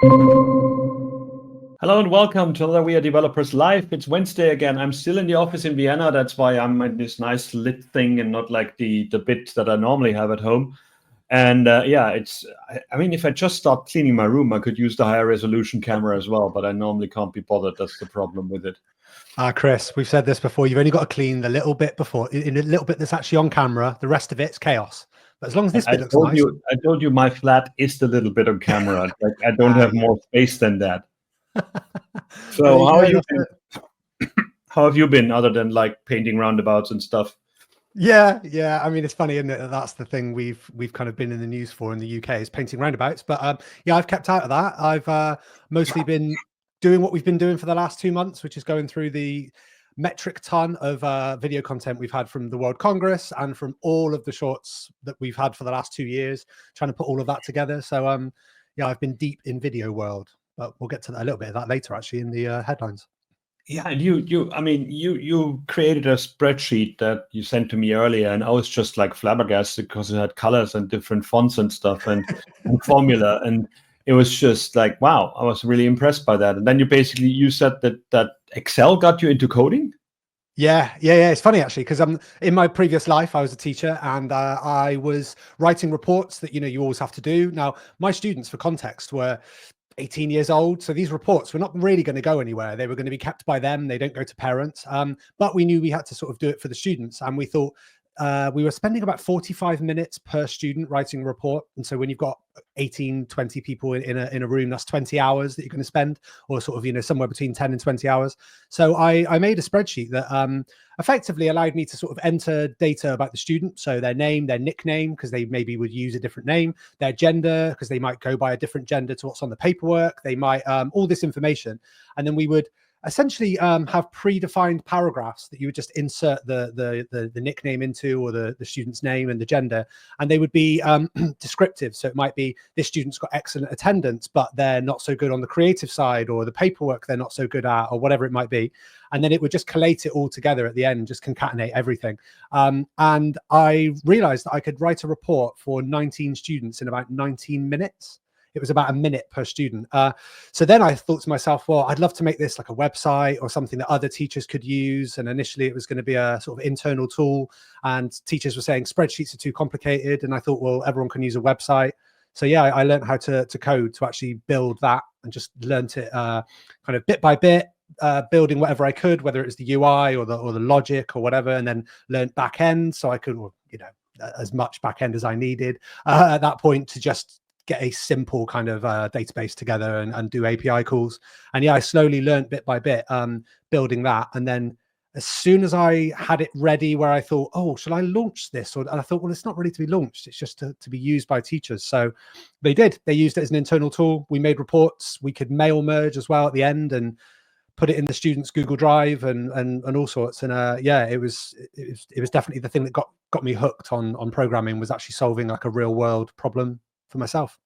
Hello and welcome to another We Are Developers Live. It's Wednesday again. I'm still in the office in Vienna. That's why I'm in this nice lit thing and not like the bit that I normally have at home. And I mean, if I just start cleaning my room, I could use the higher resolution camera as well, but I normally can't be bothered. That's the problem with it. Chris, we've said this before. You've only got to clean the little bit before, in a little bit that's actually on camera. The rest of it's chaos. But as long as this bit looks nice. I told you my flat is the little bit on camera. Like, I don't have more space than that. So how are you been? How have you been other than like painting roundabouts and stuff? Yeah. I mean, it's funny, isn't it? That's the thing we've kind of been in the news for in the UK is painting roundabouts. But yeah, I've kept out of that. I've mostly been doing what we've been doing for the last 2 months, which is going through the metric ton of video content we've had from the World Congress and from all of the shorts that we've had for the last 2 years, trying to put all of that together. So yeah, I've been deep in video world, but we'll get to a little bit of that later, actually, in the headlines. Yeah, and you created a spreadsheet that you sent to me earlier, and I was just like flabbergasted because it had colors and different fonts and stuff and formula, and it was just like, wow, I was really impressed by that. And then you said that Excel got you into coding? Yeah. It's funny, actually, because in my previous life, I was a teacher and I was writing reports that, you always have to do. Now, my students, for context, were 18 years old. So these reports were not really going to go anywhere. They were going to be kept by them. They don't go to parents. But we knew we had to sort of do it for the students. And we thought we were spending about 45 minutes per student writing a report. And so when you've got 18, 20 people in a room, that's 20 hours that you're going to spend, or sort of, somewhere between 10 and 20 hours. So I made a spreadsheet that effectively allowed me to sort of enter data about the student. So their name, their nickname, because they maybe would use a different name, their gender, because they might go by a different gender to what's on the paperwork. They might, all this information. And then we would essentially have predefined paragraphs that you would just insert the nickname into, or the student's name and the gender, and they would be descriptive. So it might be, this student's got excellent attendance, but they're not so good on the creative side, or the paperwork they're not so good at, or whatever it might be. And then it would just collate it all together at the end, just concatenate everything. And I realized that I could write a report for 19 students in about 19 minutes. It was about a minute per student. So then I thought to myself, well, I'd love to make this like a website or something that other teachers could use. And initially it was going to be a sort of internal tool, and teachers were saying spreadsheets are too complicated. And I thought, well, everyone can use a website. So yeah, I learned how to code to actually build that, and just learned it kind of bit by bit, building whatever I could, whether it was the UI or the logic or whatever, and then learned back end. So I could, as much back end as I needed at that point to just get a simple kind of database together and do API calls. And yeah, I slowly learned bit by bit building that. And then as soon as I had it ready, where I thought, oh, shall I launch this? And I thought, well, it's not really to be launched. It's just to be used by teachers. So they did. They used it as an internal tool. We made reports. We could mail merge as well at the end and put it in the students' Google Drive and all sorts. And yeah, it was definitely the thing that got me hooked on programming, was actually solving like a real world problem for myself.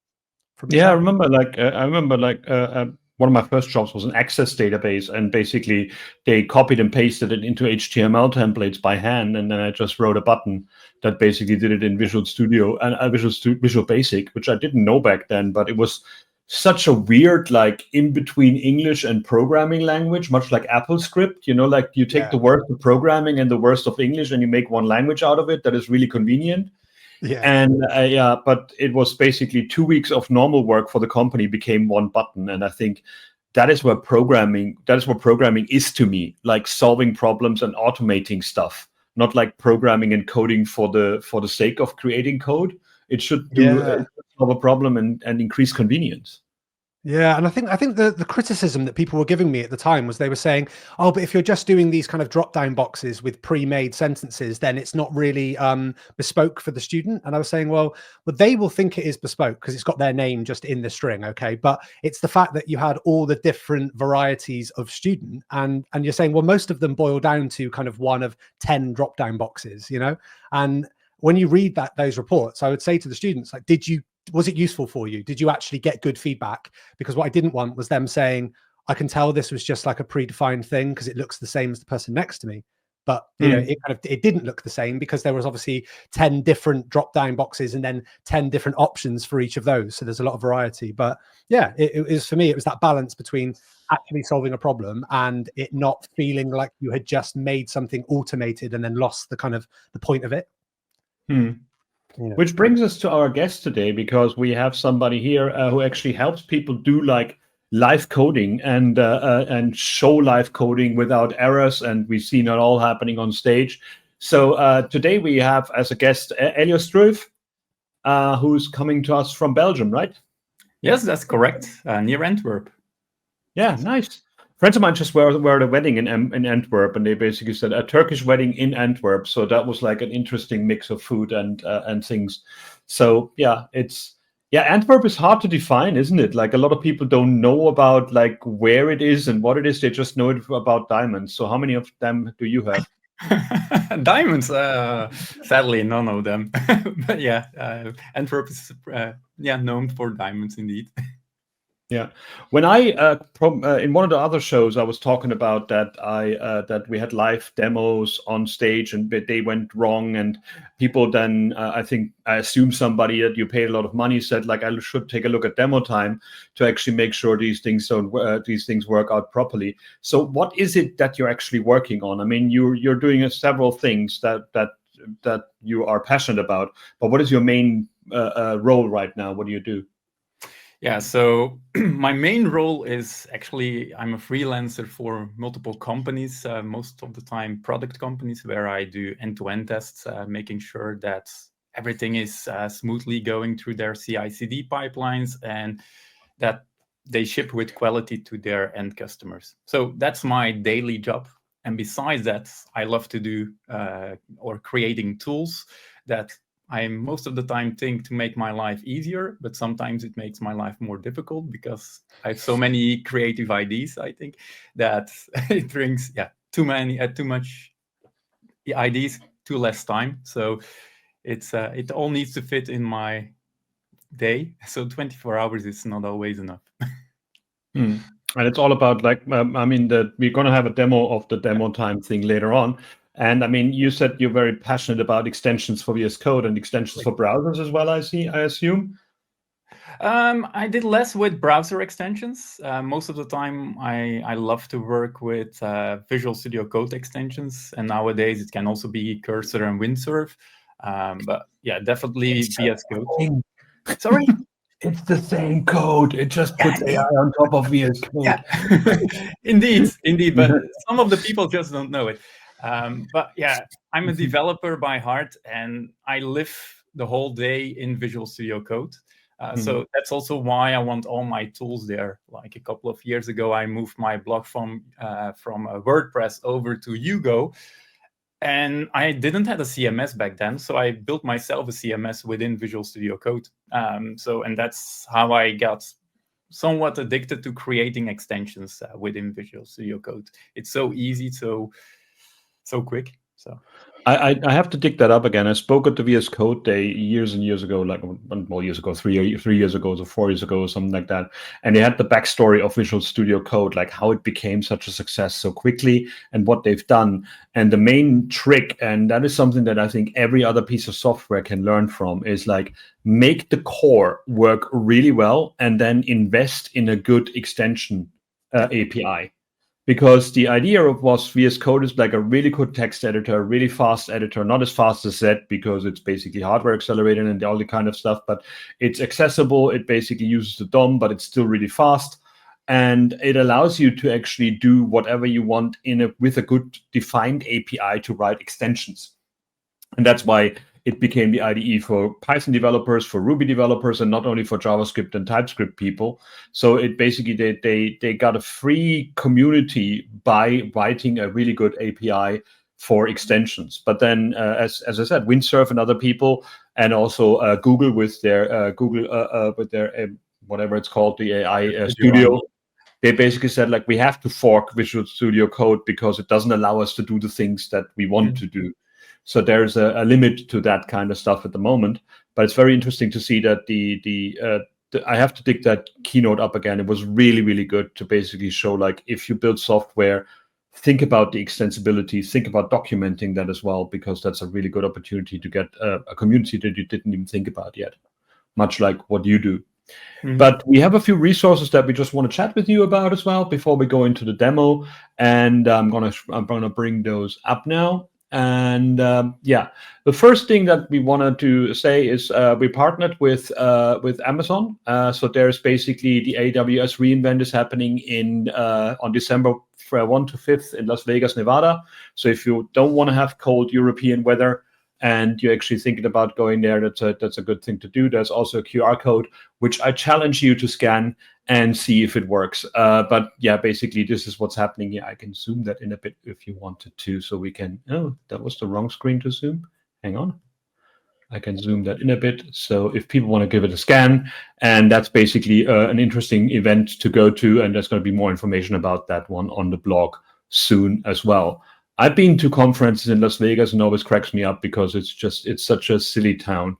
Yeah, I remember one of my first jobs was an Access database, and basically they copied and pasted it into HTML templates by hand, and then I just wrote a button that basically did it in Visual Studio and Visual Basic, which I didn't know back then, but it was such a weird, like, in between English and programming language, much like AppleScript. Like you take the worst of programming and the worst of English, and you make one language out of it that is really convenient. Yeah. And but it was basically 2 weeks of normal work for the company became one button. And I think that is what programming is to me, like solving problems and automating stuff, not like programming and coding for the sake of creating code. It should solve a problem and increase convenience. Yeah, and I think the criticism that people were giving me at the time was, they were saying, oh, but if you're just doing these kind of drop-down boxes with pre-made sentences, then it's not really bespoke for the student. And I was saying, well, they will think it is bespoke because it's got their name just in the string, okay? But it's the fact that you had all the different varieties of student, and you're saying, well, most of them boil down to kind of one of 10 drop-down boxes, And when you read those reports, I would say to the students, like, was it useful for you? Did you actually get good feedback? Because what I didn't want was them saying, I can tell this was just like a predefined thing because it looks the same as the person next to me. but it didn't look the same because there was obviously 10 different drop down boxes and then 10 different options for each of those. So there's a lot of variety. But yeah, it was, for me, it was that balance between actually solving a problem and it not feeling like you had just made something automated and then lost the point of it. Which brings us to our guest today, because we have somebody here who actually helps people do like live coding and show live coding without errors, and we've seen it all happening on stage. So today we have as a guest Elio Struyf, who's coming to us from Belgium, right? Yes, that's correct. Near Antwerp. Yeah, nice. Friends of mine just were at a wedding in Antwerp, and they basically said a Turkish wedding in Antwerp. So that was like an interesting mix of food and things. So yeah, Antwerp is hard to define, isn't it? Like a lot of people don't know about like where it is and what it is. They just know it about diamonds. So how many of them do you have? Diamonds, sadly none of them. But yeah, Antwerp is known for diamonds indeed. Yeah, when I in one of the other shows, I was talking about that that we had live demos on stage and they went wrong, and people then I assume somebody that you paid a lot of money said like I should take a look at demo time to actually make sure these things work out properly. So what is it that you're actually working on? I mean, you're doing several things that you are passionate about, but what is your main role right now? What do you do? Yeah, so my main role is actually I'm a freelancer for multiple companies, most of the time product companies, where I do end-to-end tests, making sure that everything is smoothly going through their CI/CD pipelines and that they ship with quality to their end customers. So that's my daily job. And besides that, I love to do or creating tools that I most of the time think to make my life easier, but sometimes it makes my life more difficult because I have so many creative ideas, I think, that it brings too much ideas, too less time. So it all needs to fit in my day. So 24 hours is not always enough. And it's all about like, we're going to have a demo of the demo time thing later on. And I mean, you said you're very passionate about extensions for VS Code and extensions for browsers as well, I assume? I did less with browser extensions. Most of the time, I love to work with Visual Studio Code extensions. And nowadays, it can also be Cursor and Windsurf. But yeah, definitely VS Code. Sorry? It's the same code. It just puts AI on top of VS Code. Yeah. Indeed. But some of the people just don't know it. But yeah, I'm a developer by heart, and I live the whole day in Visual Studio Code. So that's also why I want all my tools there. Like a couple of years ago, I moved my blog from WordPress over to Hugo. And I didn't have a CMS back then, so I built myself a CMS within Visual Studio Code. And that's how I got somewhat addicted to creating extensions within Visual Studio Code. It's so easy, so quick. So I have to dig that up again. I spoke at the VS Code Day years and years ago, like years ago, 3 years ago, or 4 years ago, or something like that. And they had the backstory of Visual Studio Code, like how it became such a success so quickly and what they've done. And the main trick, and that is something that I think every other piece of software can learn from, is like make the core work really well and then invest in a good extension API. Because the idea was VS Code is like a really good text editor, really fast editor, not as fast as Z because it's basically hardware accelerated and all the kind of stuff, but it's accessible. It basically uses the DOM, but it's still really fast. And it allows you to actually do whatever you want with a good defined API to write extensions. And that's why it became the IDE for Python developers, for Ruby developers, and not only for JavaScript and TypeScript people. So it basically, they got a free community by writing a really good API for extensions. But then, as I said, Windsurf and other people, and also Google with their whatever it's called, the AI Studio, they basically said, like, we have to fork Visual Studio Code because it doesn't allow us to do the things that we want to do. So there's a limit to that kind of stuff at the moment. But it's very interesting to see that I have to dig that keynote up again. It was really, really good to basically show, like, if you build software think about the extensibility, think about documenting that as well, because that's a really good opportunity to get a community that you didn't even think about yet, much like what you do. But we have a few resources that we just want to chat with you about as well before we go into the demo, and I'm gonna bring those up now. And yeah, the first thing that we wanted to say is we partnered with Amazon. So there's basically the AWS reInvent is happening in on December 1 to 5th in Las Vegas, Nevada. So if you don't want to have cold European weather and you're actually thinking about going there, that's a good thing to do. There's also a QR code, which I challenge you to scan and see if it works. But yeah, basically this is what's happening here. I can zoom that in a bit if you wanted to, so we can, oh, that was the wrong screen to zoom. Hang on. I can zoom that in a bit. So if people want to give it a scan, and that's basically an interesting event to go to, and there's going to be more information about that one on the blog soon as well. I've been to conferences in Las Vegas and always cracks me up because it's such a silly town.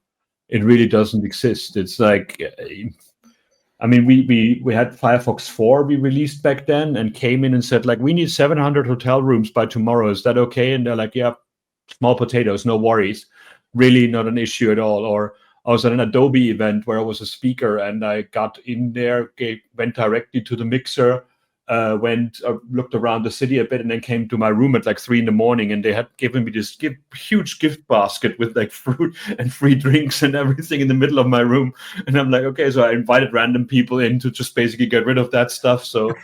It really doesn't exist. It's like, I mean, we had Firefox 4 we released back then and came in and said, like, we need 700 hotel rooms by tomorrow. Is that okay? And they're like, yeah, small potatoes, no worries. Really not an issue at all. Or I was at an Adobe event where I was a speaker and I got in there, went directly to the mixer, looked around the city a bit, and then came to my room at like 3 in the morning, and they had given me this huge gift basket with like fruit and free drinks and everything in the middle of my room. And I'm like, okay, so I invited random people in to just basically get rid of that stuff. So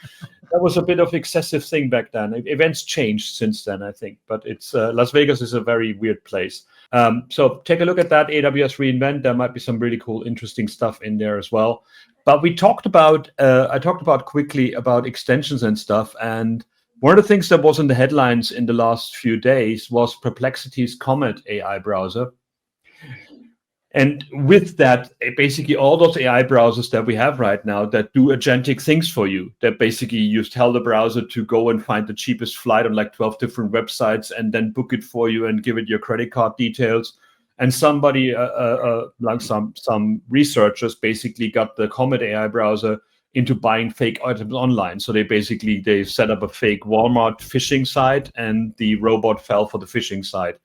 that was a bit of excessive thing back then. Events changed since then, I think, but it's Las Vegas is a very weird place. So take a look at that AWS reInvent. There might be some really cool, interesting stuff in there as well. But we talked about, I talked about quickly about extensions and stuff. And one of the things that was in the headlines in the last few days was Perplexity's Comet AI browser. And with that, basically all those AI browsers that we have right now that do agentic things for you, that basically you tell the browser to go and find the cheapest flight on like 12 different websites and then book it for you and give it your credit card details. And somebody, like some researchers basically got the Comet AI browser into buying fake items online. So they set up a fake Walmart phishing site, and the robot fell for the phishing site,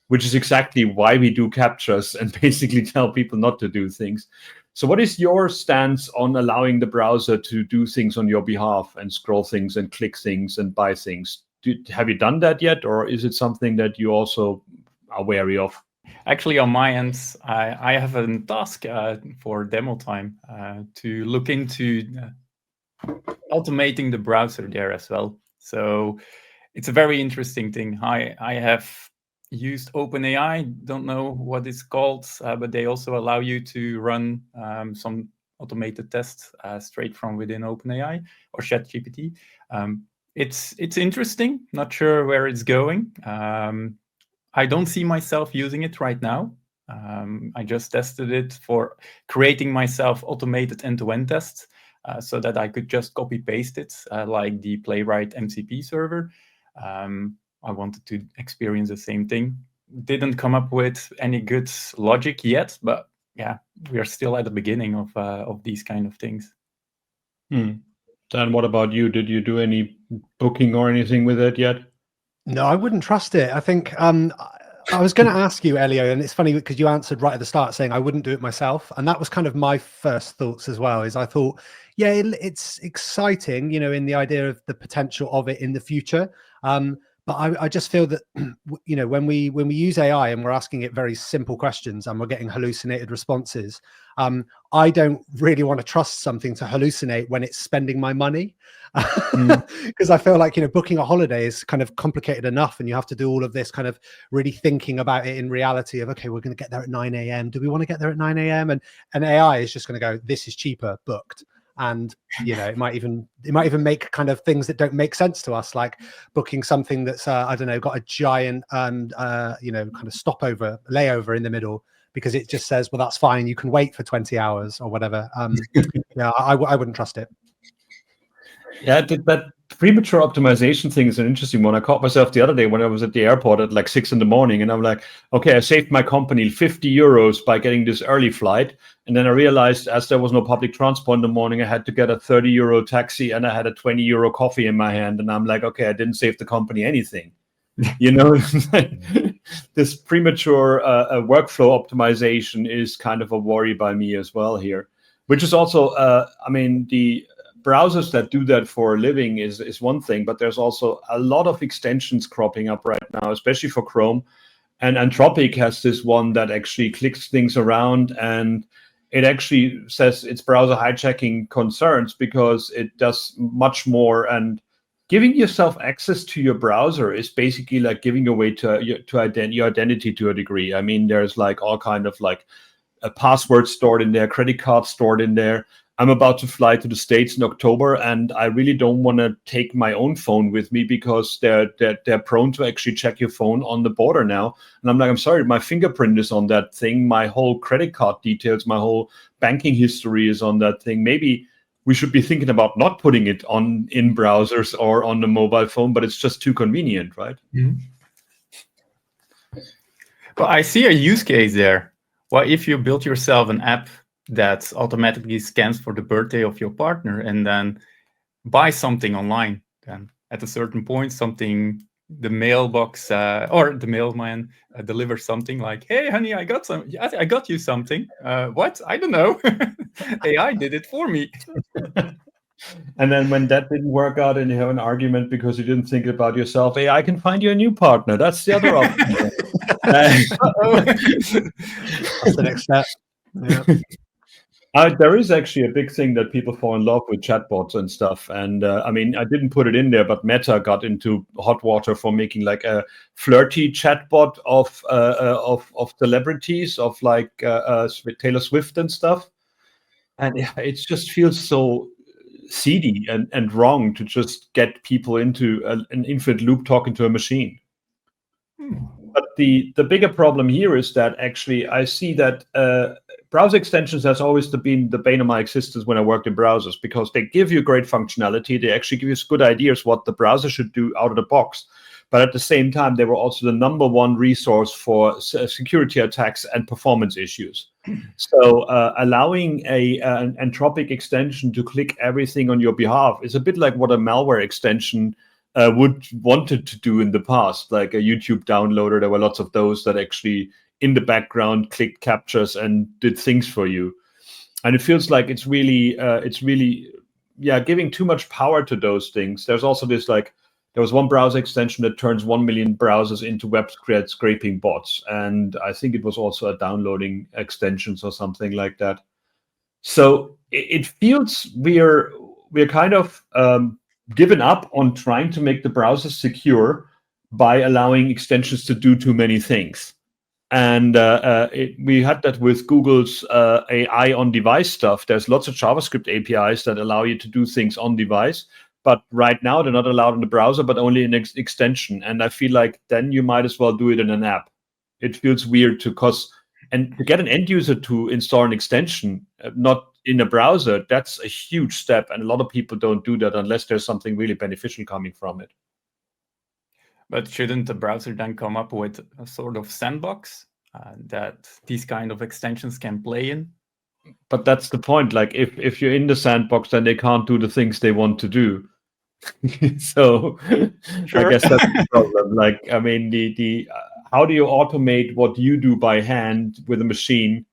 which is exactly why we do captchas and basically tell people not to do things. So what is your stance on allowing the browser to do things on your behalf and scroll things and click things and buy things? Have you done that yet, or is it something that you also are wary of? Actually, on my end, I have a task for demo time to look into automating the browser there as well. So it's a very interesting thing. I have used OpenAI, don't know what it's called, but they also allow you to run some automated tests straight from within OpenAI or ChatGPT. It's interesting, not sure where it's going. I don't see myself using it right now. I just tested it for creating myself automated end-to-end tests so that I could just copy paste it like the Playwright MCP server. I wanted to experience the same thing. Didn't come up with any good logic yet, but yeah, we are still at the beginning of these kind of things. Dan, what about you? Did you do any booking or anything with it yet? No, I wouldn't trust it. I think I was going to ask you, Elio, and it's funny because you answered right at the start saying I wouldn't do it myself. And that was kind of my first thoughts as well, is I thought, yeah, it's exciting, in the idea of the potential of it in the future. But I just feel that, when we use AI and we're asking it very simple questions and we're getting hallucinated responses, I don't really want to trust something to hallucinate when it's spending my money. Because I feel like, booking a holiday is kind of complicated enough, and you have to do all of this kind of really thinking about it in reality of, okay, we're going to get there at 9 a.m. Do we want to get there at 9 a.m.? And AI is just going to go, this is cheaper, booked. And it might even make kind of things that don't make sense to us, like booking something that's I don't know, got a giant kind of stopover layover in the middle, because it just says, well, that's fine, you can wait for 20 hours or whatever. Yeah, I wouldn't trust it. Yeah, premature optimization thing is an interesting one. I caught myself the other day when I was at the airport at like 6 in the morning, and I'm like, okay, I saved my company 50 euros by getting this early flight. And then I realized, as there was no public transport in the morning, I had to get a 30 euro taxi and I had a 20 euro coffee in my hand. And I'm like, okay, I didn't save the company anything. You know, this premature workflow optimization is kind of a worry by me as well here, which is also, I mean, the browsers that do that for a living is one thing, but there's also a lot of extensions cropping up right now, especially for Chrome. And Anthropic has this one that actually clicks things around, and it actually says it's browser hijacking concerns because it does much more. And giving yourself access to your browser is basically like giving away your identity to a degree. I mean, there's like all kind of like a password stored in there, credit card stored in there. I'm about to fly to the States in October, and I really don't want to take my own phone with me because they're prone to actually check your phone on the border now. And I'm like, I'm sorry, my fingerprint is on that thing. My whole credit card details, my whole banking history is on that thing. Maybe we should be thinking about not putting it on in browsers or on the mobile phone, but it's just too convenient, right? Mm-hmm. Well, I see a use case there. Well, if you build yourself an app that automatically scans for the birthday of your partner and then buy something online, then at a certain point, the mailbox or the mailman delivers something like, "Hey, honey, I got you something." What? I don't know. AI did it for me. And then when that didn't work out and you have an argument because you didn't think about yourself, AI can find you a new partner. That's the other option. That's the next step. Yeah. There is actually a big thing that people fall in love with chatbots and stuff. And I mean, I didn't put it in there, but Meta got into hot water for making like a flirty chatbot of celebrities, of like Taylor Swift and stuff. And it just feels so seedy and wrong to just get people into an infinite loop talking to a machine. But the bigger problem here is that actually I see that browser extensions has always been the bane of my existence when I worked in browsers, because they give you great functionality. They actually give you good ideas what the browser should do out of the box. But at the same time, they were also the #1 resource for security attacks and performance issues. So allowing an Anthropic extension to click everything on your behalf is a bit like what a malware extension would wanted to do in the past, like a YouTube downloader. There were lots of those that actually in the background clicked captures and did things for you. And it feels like it's really giving too much power to those things. There's also this like, there was one browser extension that turns 1 million browsers into web scraping bots. And I think it was also a downloading extensions or something like that. So it feels we're kind of given up on trying to make the browser secure by allowing extensions to do too many things. And we had that with Google's AI on device stuff. There's lots of JavaScript APIs that allow you to do things on device. But right now, they're not allowed in the browser, but only in extension. And I feel like then you might as well do it in an app. It feels weird to get an end user to install an extension, not in a browser. That's a huge step. And a lot of people don't do that unless there's something really beneficial coming from it. But shouldn't the browser then come up with a sort of sandbox that these kind of extensions can play in? But that's the point. Like if you're in the sandbox, then they can't do the things they want to do. So sure. I guess that's the problem. Like, I mean, the how do you automate what you do by hand with a machine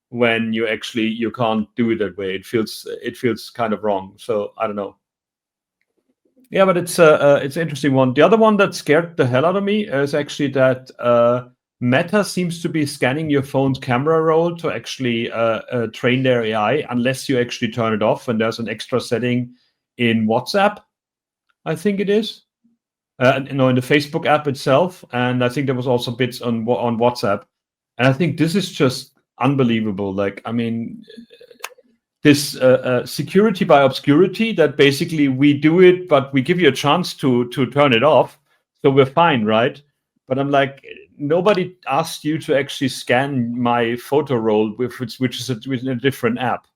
when you can't do it that way? It feels kind of wrong. So I don't know. Yeah, but it's an interesting one. The other one that scared the hell out of me is actually that Meta seems to be scanning your phone's camera roll to actually train their AI, unless you actually turn it off. And there's an extra setting in WhatsApp, I think it is, in the Facebook app itself. And I think there was also bits on WhatsApp. And I think this is just unbelievable. Like, I mean, this security by obscurity, that basically we do it, but we give you a chance to turn it off. So we're fine, right? But I'm like, nobody asked you to actually scan my photo roll, which is in a different app.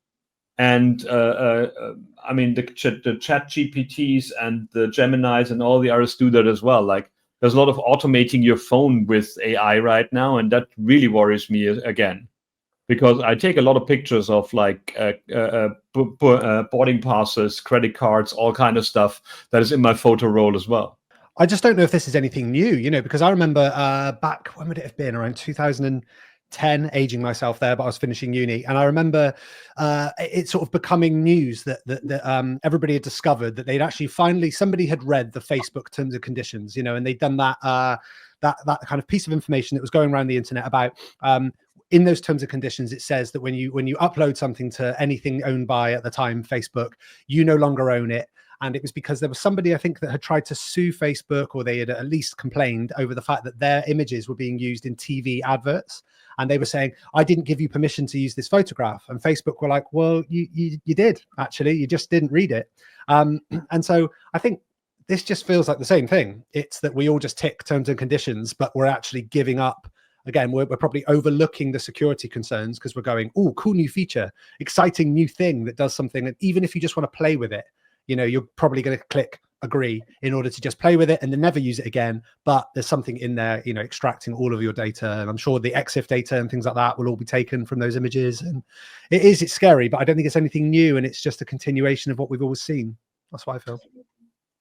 And I mean, the chat GPTs and the Geminis and all the others do that as well. Like, there's a lot of automating your phone with AI right now, and that really worries me again, because I take a lot of pictures of like boarding passes, credit cards, all kind of stuff that is in my photo roll as well. I just don't know if this is anything new, you know, because I remember back, when would it have been? Around 2010, aging myself there, but I was finishing uni. And I remember it sort of becoming news that everybody had discovered that they'd actually finally, somebody had read the Facebook terms and conditions, you know, and they'd done that, that kind of piece of information that was going around the internet about, in those terms and conditions, it says that when you upload something to anything owned by, at the time, Facebook, you no longer own it. And it was because there was somebody, I think, that had tried to sue Facebook, or they had at least complained over the fact that their images were being used in TV adverts. And they were saying, I didn't give you permission to use this photograph. And Facebook were like, well, you did, actually. You just didn't read it. And so I think this just feels like the same thing. It's that we all just tick terms and conditions, but we're actually giving up. Again, we're probably overlooking the security concerns because we're going, oh, cool new feature, exciting new thing that does something. And even if you just want to play with it, you know, you're probably going to click agree in order to just play with it and then never use it again. But there's something in there, you know, extracting all of your data. And I'm sure the EXIF data and things like that will all be taken from those images. And it's scary, but I don't think it's anything new. And it's just a continuation of what we've always seen. That's what I feel.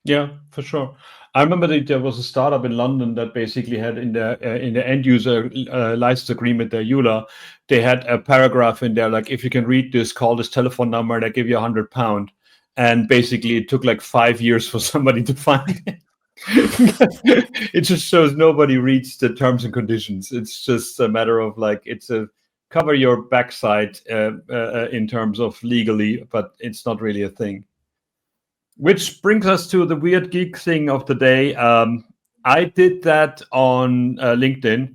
Yeah, for sure. I remember that there was a startup in London that basically had in the end user license agreement, the EULA, they had a paragraph in there like, if you can read this, call this telephone number and I give you £100. And basically, it took like 5 years for somebody to find it. It just shows nobody reads the terms and conditions. It's just a matter of like, it's a cover your backside in terms of legally, but it's not really a thing. Which brings us to the weird geek thing of the day. I did that on LinkedIn,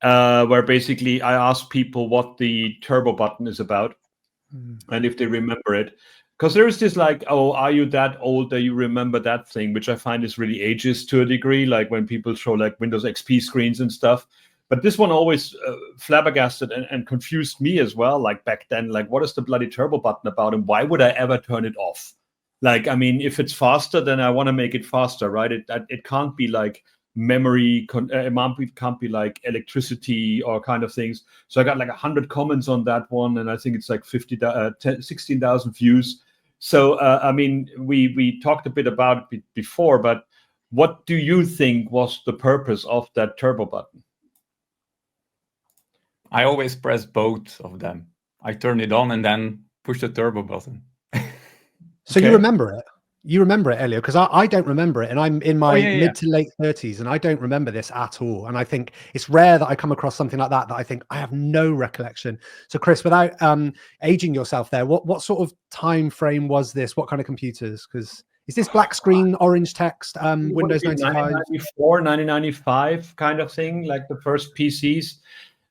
where basically I asked people what the turbo button is about and if they remember it. Because there is this like, oh, are you that old that you remember that thing, which I find is really ageist to a degree, like when people show like Windows XP screens and stuff. But this one always flabbergasted and confused me as well. Like back then, like, what is the bloody turbo button about and why would I ever turn it off? Like, I mean, if it's faster, then I want to make it faster, right? It can't be like memory, it can't be like electricity or kind of things. So I got like 100 comments on that one, and I think it's like 16,000 views. So, I mean, we talked a bit about it before, but what do you think was the purpose of that turbo button? I always press both of them. I turn it on and then push the turbo button. So you remember it? You remember it, Elio? Because I don't remember it, and I'm in my mid to late 30s, and I don't remember this at all. And I think it's rare that I come across something like that I think I have no recollection. So, Chris, without aging yourself there, what sort of time frame was this? What kind of computers? Because is this black screen, orange text, Windows 95? 1994, 1995 kind of thing, like the first PCs.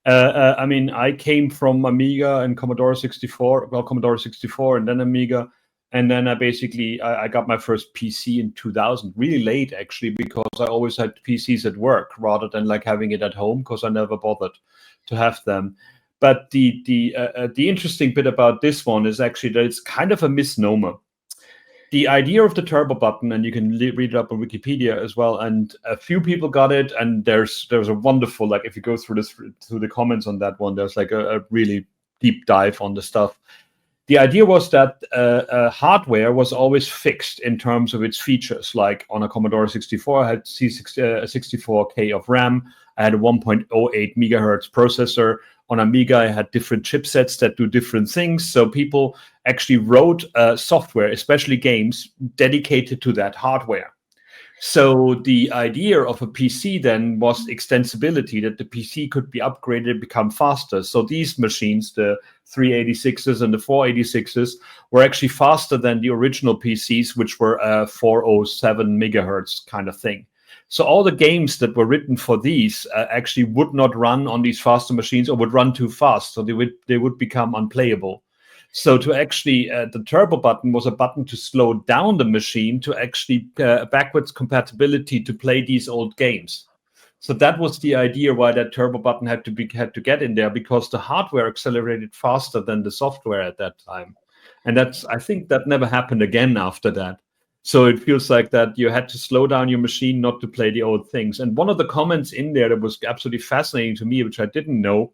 I mean, I came from Amiga and Commodore 64, well, Commodore 64 and then Amiga. And then I got my first PC in 2000, really late actually, because I always had PCs at work rather than like having it at home because I never bothered to have them. But the interesting bit about this one is actually that it's kind of a misnomer. The idea of the turbo button, and you can read it up on Wikipedia as well, and a few people got it, and there's a wonderful, like if you go through the comments on that one, there's like a really deep dive on the stuff. The idea was that hardware was always fixed in terms of its features. Like on a Commodore 64, I had 64K of RAM. I had a 1.08 megahertz processor. On Amiga, I had different chipsets that do different things. So people actually wrote software, especially games, dedicated to that hardware. So the idea of a PC then was extensibility, that the PC could be upgraded and become faster. So these machines, the 386s and the 486s, were actually faster than the original PCs, which were 407 megahertz kind of thing. So all the games that were written for these actually would not run on these faster machines or would run too fast. So they would become unplayable. So to actually, the turbo button was a button to slow down the machine to actually backwards compatibility to play these old games. So that was the idea why that turbo button had to get in there, because the hardware accelerated faster than the software at that time. And I think that never happened again after that. So it feels like that you had to slow down your machine not to play the old things. And one of the comments in there that was absolutely fascinating to me, which I didn't know,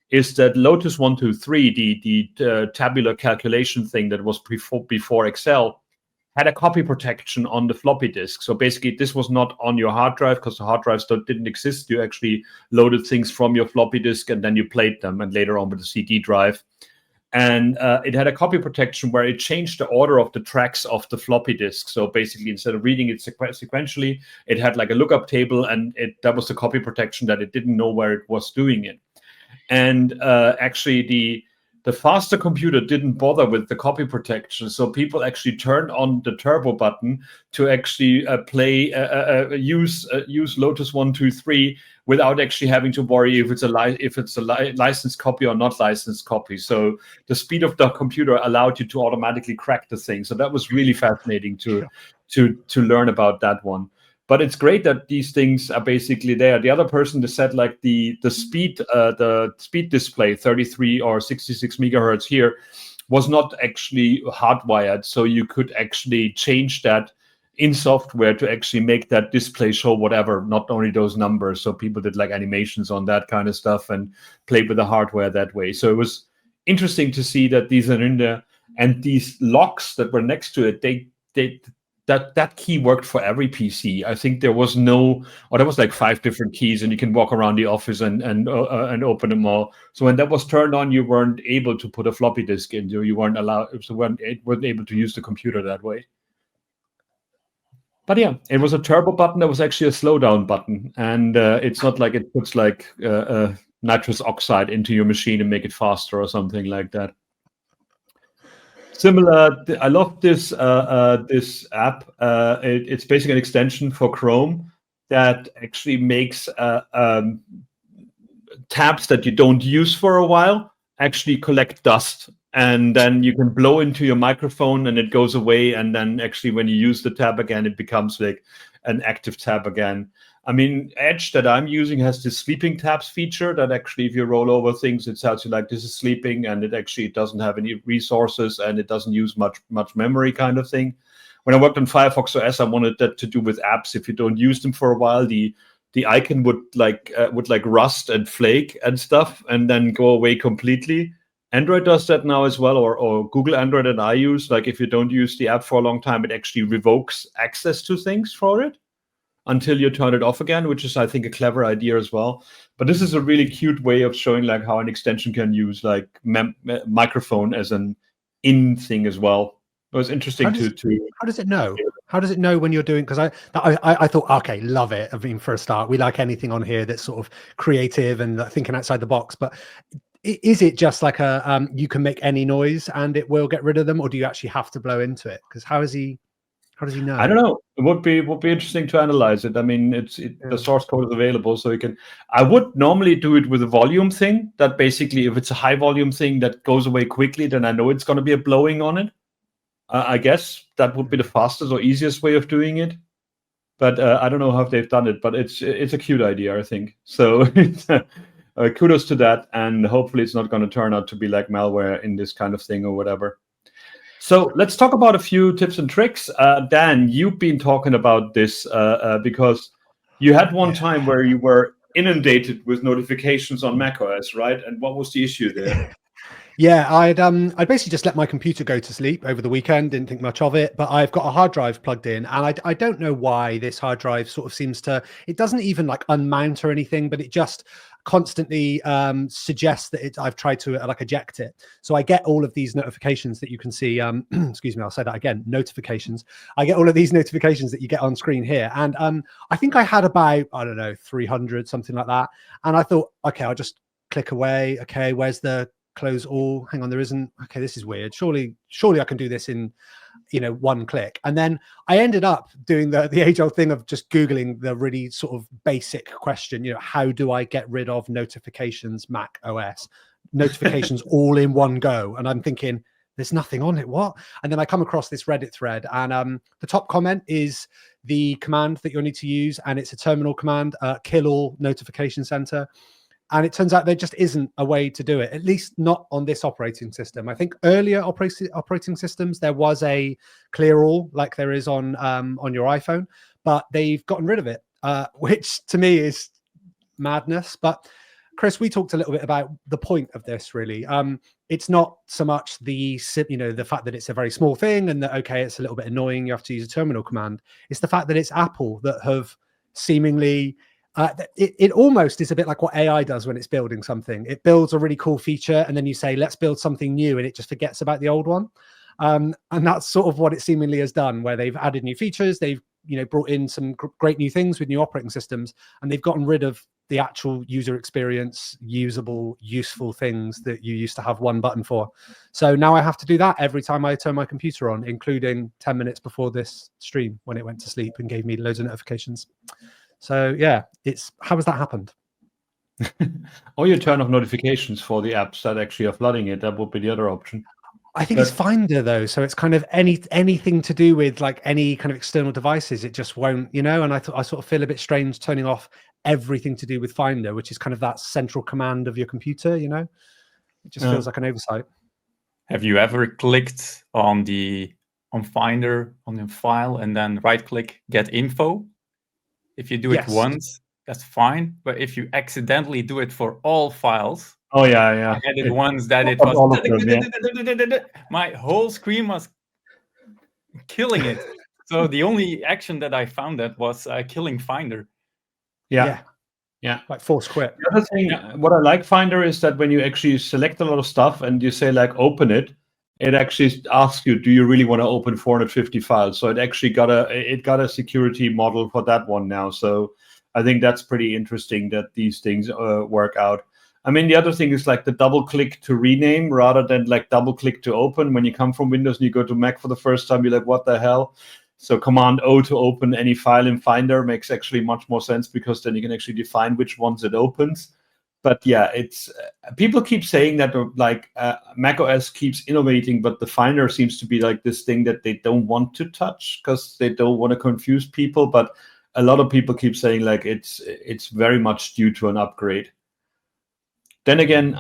is that Lotus 123, the tabular calculation thing that was before Excel, had a copy protection on the floppy disk. So basically, this was not on your hard drive because the hard drives didn't exist. You actually loaded things from your floppy disk and then you played them, and later on with the CD drive. And it had a copy protection where it changed the order of the tracks of the floppy disk. So basically, instead of reading it sequentially, it had like a lookup table, and that was the copy protection that it didn't know where it was doing it. And actually, the faster computer didn't bother with the copy protection, so people actually turned on the turbo button to actually use Lotus 123 without actually having to worry if it's a licensed copy or not licensed copy. So the speed of the computer allowed you to automatically crack the thing. So that was really fascinating to learn about that one. But it's great that these things are basically there. The other person that said like the speed display 33 or 66 megahertz here was not actually hardwired, so you could actually change that in software to actually make that display show whatever, not only those numbers. So people did like animations on that kind of stuff and played with the hardware that way. So it was interesting to see that these are in there, and these locks that were next to it, that key worked for every PC. I think there was there was like 5 different keys, and you can walk around the office and open them all. So when that was turned on, you weren't able to put a floppy disk in. You weren't able to use the computer that way. But yeah, it was a turbo button that was actually a slowdown button, and it's not like it puts like nitrous oxide into your machine and make it faster or something like that. Similar, I love this this app. It's basically an extension for Chrome that actually makes tabs that you don't use for a while actually collect dust, and then you can blow into your microphone and it goes away, and then actually when you use the tab again, it becomes like an active tab again. I mean, Edge that I'm using has this sleeping tabs feature that actually, if you roll over things, it tells you like this is sleeping, and it actually doesn't have any resources and it doesn't use much memory kind of thing. When I worked on Firefox OS, I wanted that to do with apps. If you don't use them for a while, the icon would rust and flake and stuff, and then go away completely. Android does that now as well, or Google Android that I use. Like if you don't use the app for a long time, it actually revokes access to things for it until you turn it off again, which is, I think, a clever idea as well. But this is a really cute way of showing like how an extension can use like microphone as an in thing as well. It was interesting to. How does it know? How does it know when you're doing? Because I thought, okay, love it. I mean, for a start, we like anything on here that's sort of creative and thinking outside the box. But is it just like a you can make any noise and it will get rid of them, or do you actually have to blow into it? Because how does he know? I don't know. It would be interesting to analyze it. I mean, the source code is available, so you can. I would normally do it with a volume thing. That basically, if it's a high volume thing that goes away quickly, then I know it's going to be a blowing on it. I guess that would be the fastest or easiest way of doing it. But I don't know how they've done it. But it's a cute idea, I think. So kudos to that, and hopefully it's not going to turn out to be like malware in this kind of thing or whatever. So let's talk about a few tips and tricks. Dan, you've been talking about this because you had one time where you were inundated with notifications on macOS, right? And what was the issue there? Yeah, I'd basically just let my computer go to sleep over the weekend, didn't think much of it, but I've got a hard drive plugged in, and I don't know why this hard drive sort of seems to, it doesn't even like unmount or anything, but it just constantly suggests that I've tried to like eject it. So I get all of these notifications that you can see, excuse me, I'll say that again, notifications. I get all of these notifications that you get on screen here. And I think I had about, I don't know, 300, something like that. And I thought, okay, I'll just click away. Okay, where's the close all? Hang on, there isn't. Okay, this is weird. Surely I can do this in, one click. And then I ended up doing the age-old thing of just Googling the really sort of basic question, how do I get rid of notifications, Mac OS, notifications all in one go? And I'm thinking, there's nothing on it, what? And then I come across this Reddit thread, and the top comment is the command that you'll need to use, and it's a terminal command, kill all notification center. And it turns out there just isn't a way to do it, at least not on this operating system. I think earlier operating systems, there was a clear all like there is on your iPhone, but they've gotten rid of it, which to me is madness. But Chris, we talked a little bit about the point of this, really. It's not so much the fact that it's a very small thing and that, okay, it's a little bit annoying, you have to use a terminal command. It's the fact that it's Apple that have seemingly, it almost is a bit like what AI does when it's building something. It builds a really cool feature and then you say, let's build something new, and it just forgets about the old one. And that's sort of what it seemingly has done, where they've added new features, they've brought in some great new things with new operating systems, and they've gotten rid of the actual user experience, usable, useful things that you used to have one button for. So now I have to do that every time I turn my computer on, including 10 minutes before this stream when it went to sleep and gave me loads of notifications. So yeah, how has that happened? Or you turn off notifications for the apps that actually are flooding it. That would be the other option. I think it's Finder though, so it's kind of anything to do with like any kind of external devices. It just won't, and I sort of feel a bit strange turning off everything to do with Finder, which is kind of that central command of your computer. It just feels like an oversight. Have you ever clicked on Finder on the file and then right-click Get Info? If you do it once, that's fine. But if you accidentally do it for all files, I had it once that it was my whole screen was killing it. So the only action that I found that was killing Finder. Yeah. Like force quit. The other thing, what I like Finder is that when you actually select a lot of stuff and you say like open it, it actually asks you, do you really want to open 450 files? So it actually got a security model for that one now. So I think that's pretty interesting that these things work out. I mean, the other thing is like the double click to rename rather than like double click to open. When you come from Windows and you go to Mac for the first time, you're like, what the hell? So Command O to open any file in Finder makes actually much more sense, because then you can actually define which ones it opens. But yeah, it's people keep saying that like Mac OS keeps innovating, but the Finder seems to be like this thing that they don't want to touch because they don't want to confuse people. But a lot of people keep saying like it's very much due to an upgrade. Then again,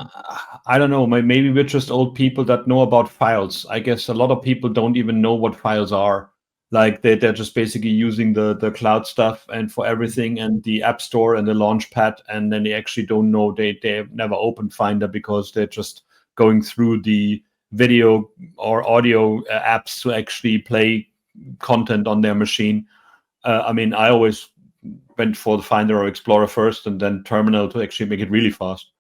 I don't know, maybe we're just old people that know about files. I guess a lot of people don't even know what files are. Like they're just basically using the cloud stuff and for everything, and the App Store and the Launchpad, and then they actually don't know, they've never opened Finder because they're just going through the video or audio apps to actually play content on their machine. I mean, I always went for the Finder or Explorer first and then Terminal to actually make it really fast.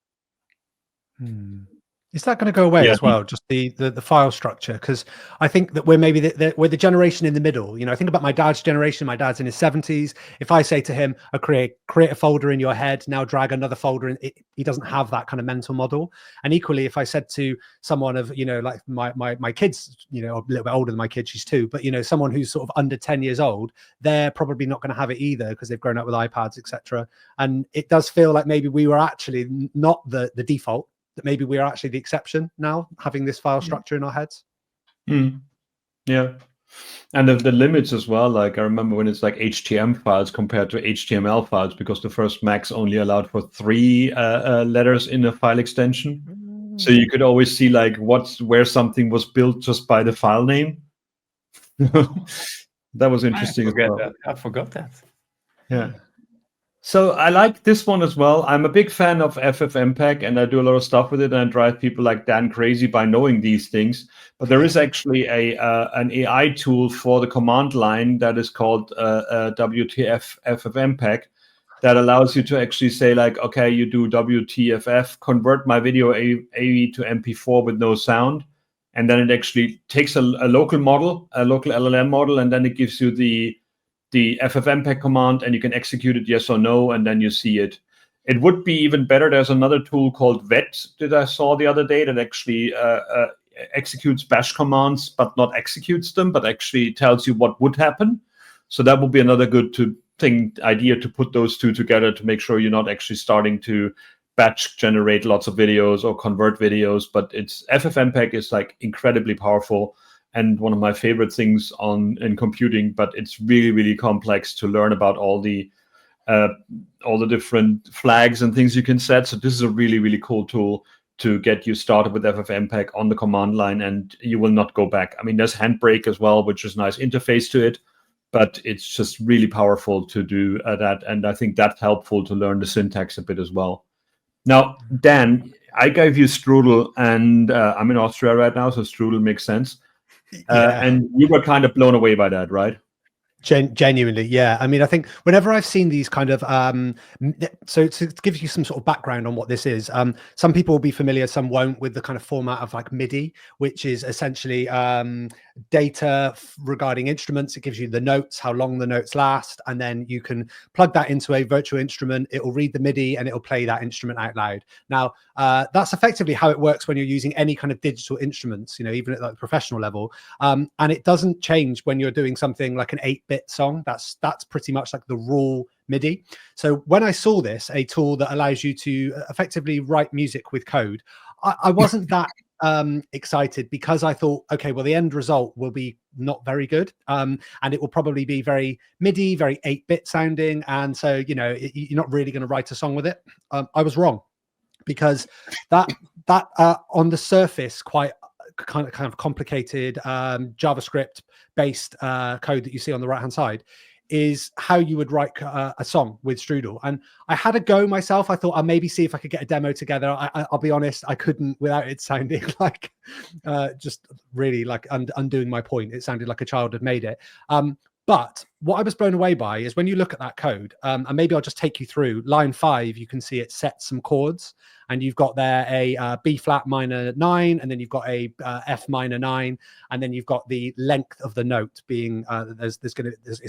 Is that going to go away as well? Just the file structure? Because I think that we're maybe we're the generation in the middle. I think about my dad's generation. My dad's in his 70s. If I say to him, create a folder in your head, now drag another folder in, he doesn't have that kind of mental model. And equally, if I said to someone of, like my kids, a little bit older than my kid, she's 2, but someone who's sort of under 10 years old, they're probably not going to have it either because they've grown up with iPads, etc. And it does feel like maybe we were actually not the default, that maybe we're actually the exception now, having this file structure in our heads. Yeah. And the limits as well. Like I remember when it's like HTML files compared to HTML files, because the first Macs only allowed for 3 letters in a file extension. So you could always see like where something was built just by the file name. That was interesting. I forgot that. Yeah. So I like this one as well. I'm a big fan of FFmpeg, and I do a lot of stuff with it, and I drive people like Dan crazy by knowing these things. But there is actually an AI tool for the command line that is called WTF FFmpeg that allows you to actually say like, okay, you do WTFF, convert my video AV to MP4 with no sound. And then it actually takes a local model, a local LLM model, and then it gives you the FFmpeg command, and you can execute it yes or no, and then you see it. It would be even better. There's another tool called VET that I saw the other day that actually executes bash commands, but not executes them, but actually tells you what would happen. So that would be another good idea to put those two together to make sure you're not actually starting to batch generate lots of videos or convert videos. But FFmpeg is like incredibly powerful and one of my favorite things in computing, but it's really, really complex to learn about all the all the different flags and things you can set. So this is a really, really cool tool to get you started with FFmpeg on the command line, and you will not go back. I mean, there's Handbrake as well, which is a nice interface to it, but it's just really powerful to do that. And I think that's helpful to learn the syntax a bit as well. Now, Dan, I gave you Strudel, and I'm in Austria right now, so Strudel makes sense. And you were kind of blown away by that, right? Genuinely, yeah. I mean, I think whenever I've seen these kind of so to give you some sort of background on what this is, some people will be familiar, some won't, with the kind of format of like MIDI, which is essentially data regarding instruments. It gives you the notes, how long the notes last, and then you can plug that into a virtual instrument. It will read the MIDI and it will play that instrument out loud. Now, that's effectively how it works when you're using any kind of digital instruments, you know, even at like the professional level. And it doesn't change when you're doing something like an 8-bit song. That's pretty much like the raw MIDI. So when I saw this, a tool that allows you to effectively write music with code, I wasn't that excited, because I thought, okay, well, the end result will be not very good, and it will probably be very MIDI, very 8-bit sounding, and so, you know, you're not really going to write a song with it. I was wrong, because that on the surface quite kind of complicated JavaScript based code that you see on the right hand side is how you would write a song with Strudel. And I had a go myself. I thought I'll maybe see if I could get a demo together. I'll be honest, I couldn't without it sounding like just really like undoing my point. It sounded like a child had made it. But what I was blown away by is when you look at that code, and maybe I'll just take you through line 5, you can see it sets some chords, and you've got there a B flat minor 9, and then you've got a F minor 9, and then you've got the length of the note being there's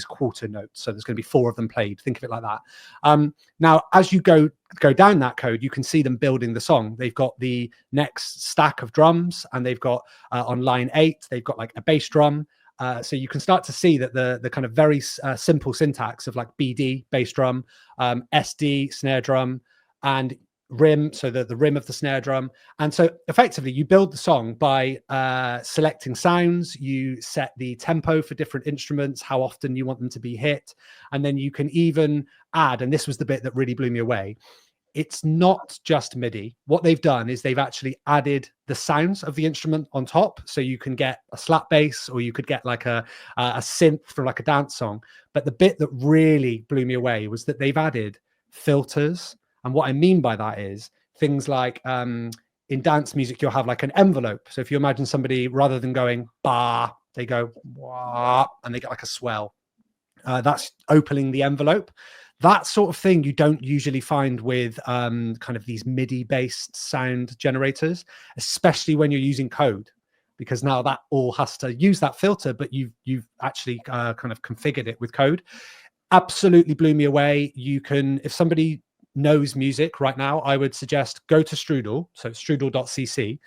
quarter notes, so there's going to be 4 of them played. Think of it like that. Now, as you go down that code, you can see them building the song. They've got the next stack of drums, and they've got on line 8, they've got like a bass drum. So you can start to see that the kind of very simple syntax of like BD, bass drum, SD, snare drum, and rim, so the rim of the snare drum. And so effectively you build the song by selecting sounds, you set the tempo for different instruments, how often you want them to be hit, and then you can even add, and this was the bit that really blew me away, it's not just MIDI. What they've done is they've actually added the sounds of the instrument on top. So you can get a slap bass, or you could get like a synth for like a dance song. But the bit that really blew me away was that they've added filters. And what I mean by that is things like in dance music, you'll have like an envelope. So if you imagine somebody, rather than going ba, they go wah, and they get like a swell. That's opening the envelope. That sort of thing you don't usually find with kind of these MIDI-based sound generators, especially when you're using code, because now that all has to use that filter, but you've actually kind of configured it with code. Absolutely blew me away. You can, if somebody knows music right now, I would suggest go to Strudel, so strudel.cc.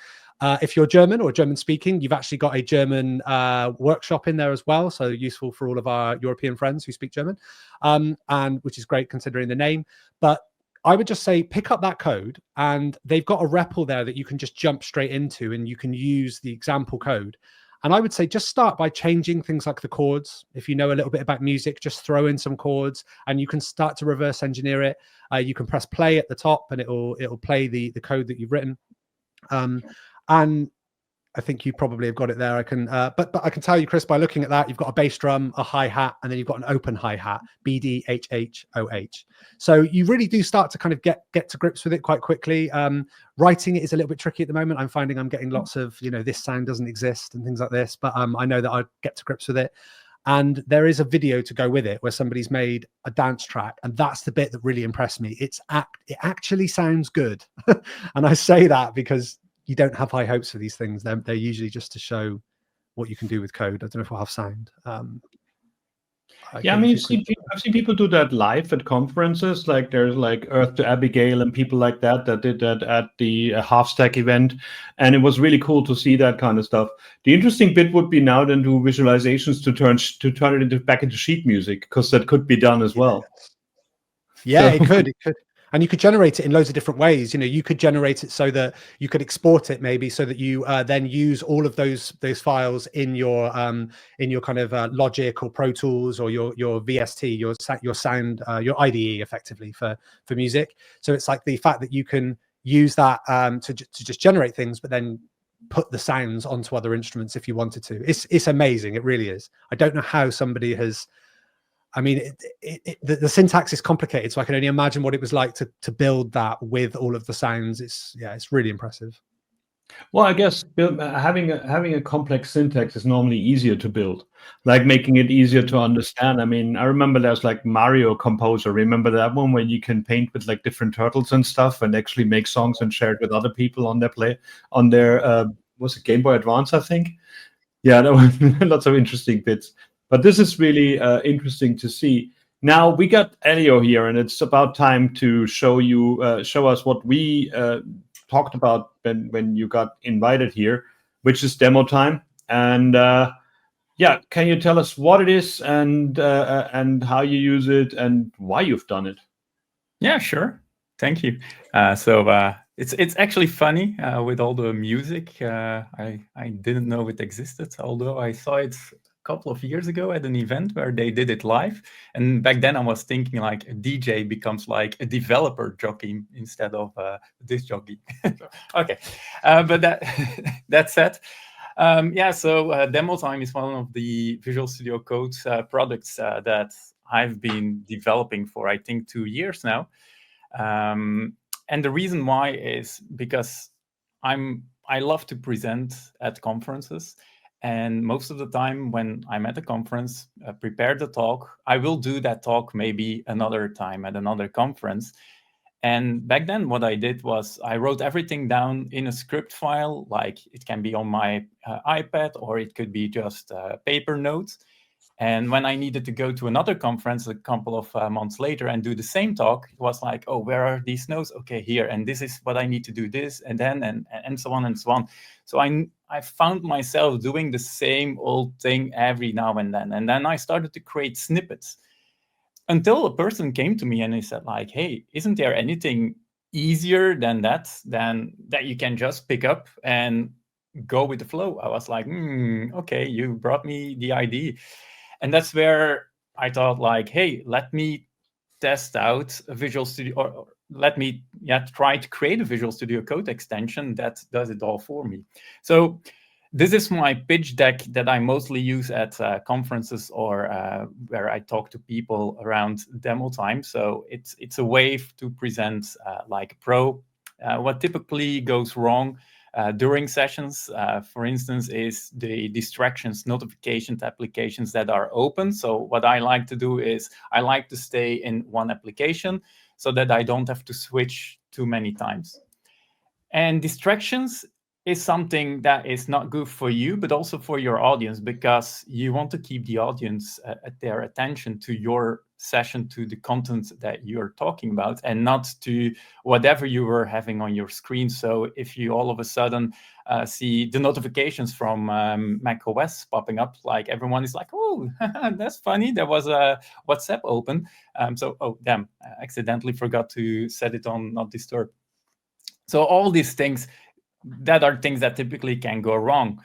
If you're German or German speaking, you've actually got a German workshop in there as well. So useful for all of our European friends who speak German, and which is great considering the name. But I would just say pick up that code, and they've got a REPL there that you can just jump straight into, and you can use the example code. And I would say just start by changing things like the chords. If you know a little bit about music, just throw in some chords, and you can start to reverse engineer it. You can press play at the top, and it'll play the code that you've written. And I think you probably have got it there. I can, but I can tell you, Chris, by looking at that, you've got a bass drum, a hi-hat, and then you've got an open hi-hat, BD, HH, So you really do start to kind of get to grips with it quite quickly. Writing it is a little bit tricky at the moment. I'm finding I'm getting lots of, this sound doesn't exist and things like this, but I know that I'd get to grips with it. And there is a video to go with it where somebody's made a dance track, and that's the bit that really impressed me. It actually sounds good. And I say that because you don't have high hopes for these things. They're usually just to show what you can do with code. I don't know if we'll have sound. Yeah, I mean, I've seen people do that live at conferences. Like there's like Earth to Abigail and people like that did that at the Half Stack event, and it was really cool to see that kind of stuff. The interesting bit would be now then do visualizations to turn it back into sheet music, because that could be done as well. Yeah, so. It could. And you could generate it in loads of different ways. You know, you could generate it so that you could export it maybe so that you then use all of those files in your kind of Logic or Pro Tools or your VST, your sound, your IDE effectively for music. So it's like the fact that you can use that to just generate things, but then put the sounds onto other instruments if you wanted to. It's amazing. It really is. I don't know how somebody has. I mean, the syntax is complicated, so I can only imagine what it was like to build that with all of the sounds. It's really impressive. Well, I guess having a complex syntax is normally easier to build, like making it easier to understand. I mean, I remember there's like Mario Composer. Remember that one where you can paint with like different turtles and stuff and actually make songs and share it with other people on their was it Game Boy Advance, I think? Yeah, there were lots of interesting bits. But this is really interesting to see. Now we got Elio here, and it's about time to show us what we talked about when you got invited here, which is demo time. And yeah, can you tell us what it is and how you use it and why you've done it? Yeah, sure. Thank you. It's actually funny with all the music. I didn't know it existed, although I saw it a couple of years ago at an event where they did it live. And back then I was thinking like a DJ becomes like a developer jockey instead of this jockey. Okay, but that said, demo time is one of the Visual Studio Code products that I've been developing for I think 2 years now. And the reason why is because I love to present at conferences, and most of the time when I'm at a conference, prepare the talk, I will do that talk maybe another time at another conference. And back then what I did was I wrote everything down in a script file, like it can be on my iPad or it could be just paper notes. And when I needed to go to another conference a couple of months later and do the same talk, it was like, oh, where are these notes? Okay, here. And this is what I need to do this and then and so on and so on. So I found myself doing the same old thing every now and then. And then I started to create snippets until a person came to me and he said like, hey, isn't there anything easier than that you can just pick up and go with the flow? I was like, okay, you brought me the idea. And that's where I thought like, hey, let me test out a Visual Studio, or let me try to create a Visual Studio Code extension that does it all for me. So this is my pitch deck that I mostly use at conferences or where I talk to people around demo time. So it's a way to present like a pro. What typically goes wrong during sessions, for instance, is the distractions, notifications, applications that are open. So what I like to do is I like to stay in one application so that I don't have to switch too many times. And distractions is something that is not good for you, but also for your audience, because you want to keep the audience at their attention to your session, to the content that you're talking about, and not to whatever you were having on your screen. So if you all of a sudden see the notifications from Mac OS popping up, like everyone is like, oh, that's funny, there was a WhatsApp open. Oh, damn, I accidentally forgot to set it on not disturb. So all these things, that are things that typically can go wrong.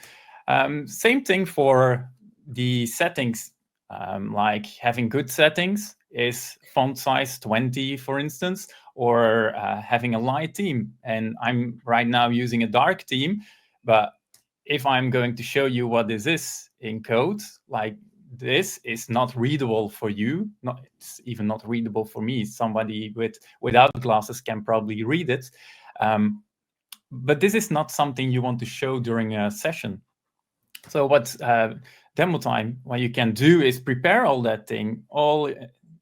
Same thing for the settings, like having good settings is font size 20, for instance, or having a light theme. And I'm right now using a dark theme, but if I'm going to show you what this is in code, like this is not readable for you. It's even not readable for me. Somebody without glasses can probably read it. But this is not something you want to show during a session. So what demo time, what you can do is prepare all that thing all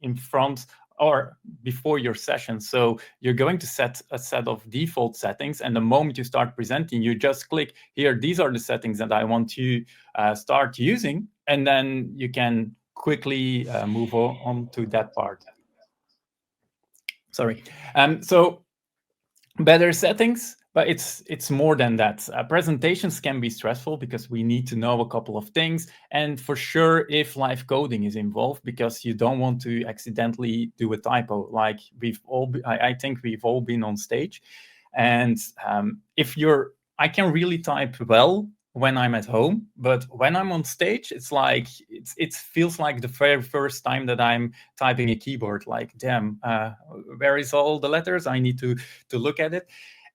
in front or before your session. So you're going to set a set of default settings, and the moment you start presenting, you just click here, these are the settings that I want to start using, and then you can quickly move on to that part. Sorry. So better settings But it's more than that. Presentations can be stressful because we need to know a couple of things, and for sure if live coding is involved, because you don't want to accidentally do a typo. Like I think we've all been on stage, and I can really type well when I'm at home, but when I'm on stage, it's like it feels like the very first time that I'm typing a keyboard. Like, damn, where is all the letters? I need to look at it.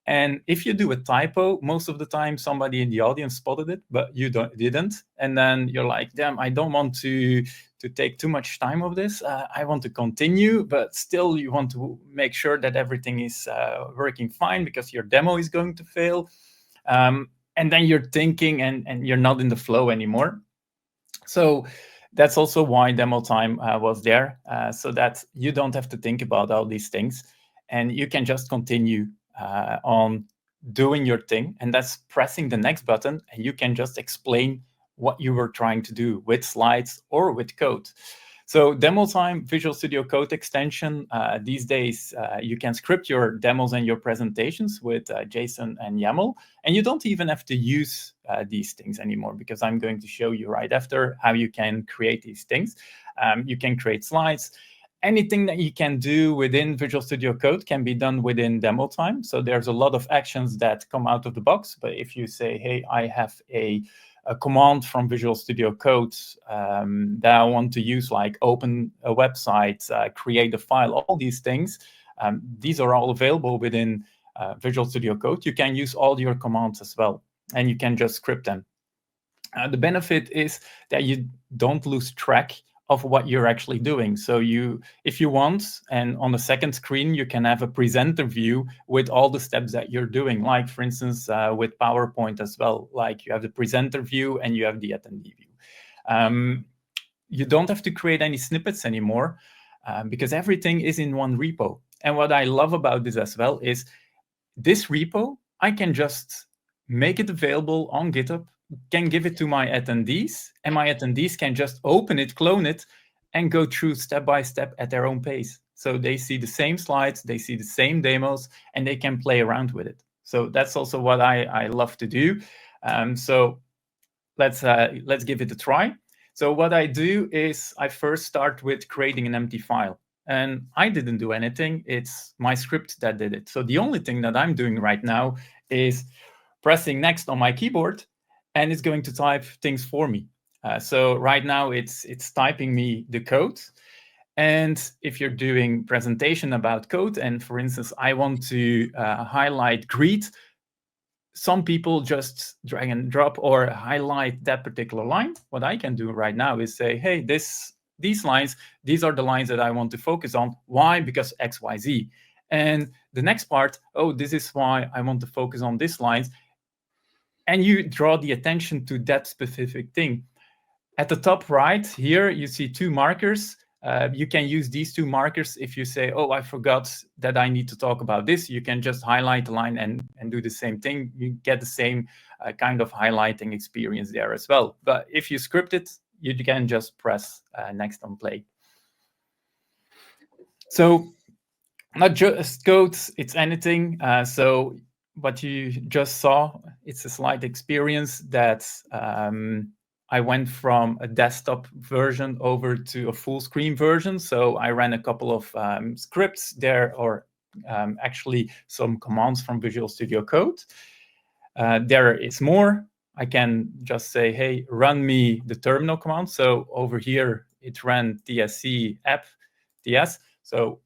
And if you do a typo, most of the time somebody in the audience spotted it, but you didn't. And then you're like, damn, I don't want to take too much time of this. I want to continue, but still you want to make sure that everything is working fine because your demo is going to fail. And then you're thinking and you're not in the flow anymore. So that's also why demo time was there, so that you don't have to think about all these things and you can just continue on doing your thing, and that's pressing the next button, and you can just explain what you were trying to do with slides or with code. So demo time, Visual Studio Code extension. These days, you can script your demos and your presentations with JSON and YAML, and you don't even have to use these things anymore, because I'm going to show you right after how you can create these things. You can create slides. Anything that you can do within Visual Studio Code can be done within demo time. So there's a lot of actions that come out of the box. But if you say, hey, I have a command from Visual Studio Code that I want to use, like open a website, create a file, all these things, these are all available within Visual Studio Code. You can use all your commands as well, and you can just script them. The benefit is that you don't lose track of what you're actually doing. So if you want, and on the second screen, you can have a presenter view with all the steps that you're doing. Like, for instance, with PowerPoint as well, like you have the presenter view and you have the attendee view. You don't have to create any snippets anymore because everything is in one repo. And what I love about this as well is this repo, I can just make it available on GitHub, can give it to my attendees, and my attendees can just open it, clone it, and go through step by step at their own pace. So they see the same slides, they see the same demos, and they can play around with it. So that's also what I love to do. So let's give it a try. So what I do is I first start with creating an empty file. And I didn't do anything. It's my script that did it. So the only thing that I'm doing right now is pressing next on my keyboard, and it's going to type things for me. So right now it's typing me the code. And if you're doing presentation about code, and for instance, I want to highlight greet, some people just drag and drop or highlight that particular line. What I can do right now is say, hey, these lines, these are the lines that I want to focus on. Why? Because X, Y, Z. And the next part, oh, this is why I want to focus on these lines. And you draw the attention to that specific thing. At the top right here, you see two markers. You can use these two markers if you say, oh, I forgot that I need to talk about this. You can just highlight the line and do the same thing. You get the same kind of highlighting experience there as well. But if you script it, you can just press next on play. So not just code, it's anything. So what you just saw, it's a slide experience that I went from a desktop version over to a full screen version. So I ran a couple of scripts there, or actually some commands from Visual Studio Code. There is more. I can just say, hey, run me the terminal command. So over here, it ran tsc app ts. So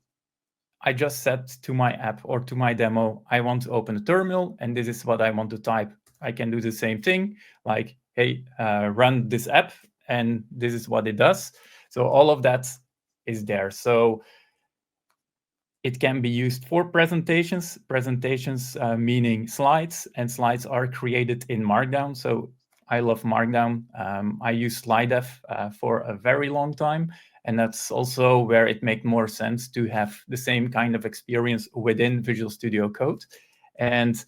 I just said to my app or to my demo, I want to open a terminal, and this is what I want to type. I can do the same thing, like, hey, run this app, and this is what it does. So all of that is there. So it can be used for presentations, meaning slides, and slides are created in Markdown. So I love Markdown. I use SlideDev for a very long time. And that's also where it makes more sense to have the same kind of experience within Visual Studio Code. And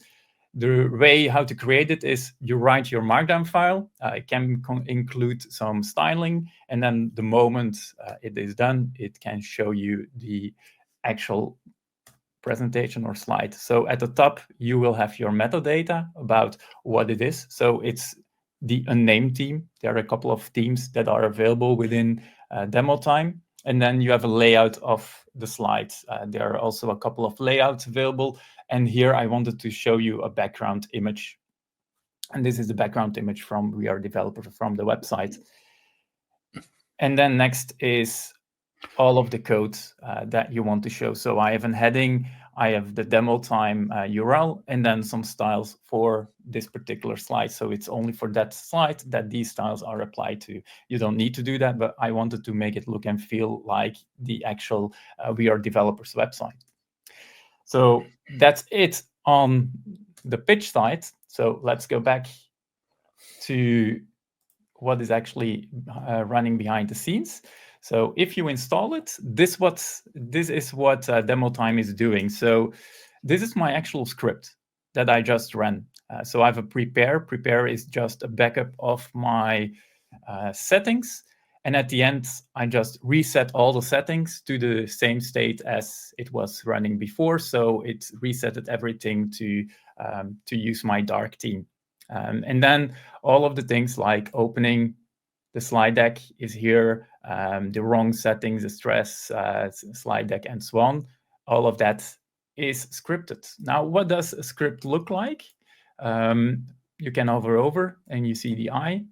the way how to create it is you write your Markdown file. It can include some styling. And then the moment it is done, it can show you the actual presentation or slide. So at the top, you will have your metadata about what it is. So it's the unnamed theme. There are a couple of themes that are available within demo time. And then you have a layout of the slides. There are also a couple of layouts available. And here I wanted to show you a background image. And this is the background image from WeAreDevelopers from the website. And then next is all of the code that you want to show. So I have a heading, I have the demo time URL, and then some styles for this particular slide. So it's only for that slide that these styles are applied to. You don't need to do that, but I wanted to make it look and feel like the actual WeAreDevelopers website. So that's it on the pitch side. So let's go back to what is actually running behind the scenes. So if you install it, this is what demo time is doing. So this is my actual script that I just ran. So I have a prepare. Prepare is just a backup of my settings. And at the end, I just reset all the settings to the same state as it was running before. So it resetted everything to use my dark theme. And then all of the things like opening the slide deck is here, the wrong settings, the stress, slide deck, and so on. All of that is scripted. Now, what does a script look like? You can hover over and you see the eye.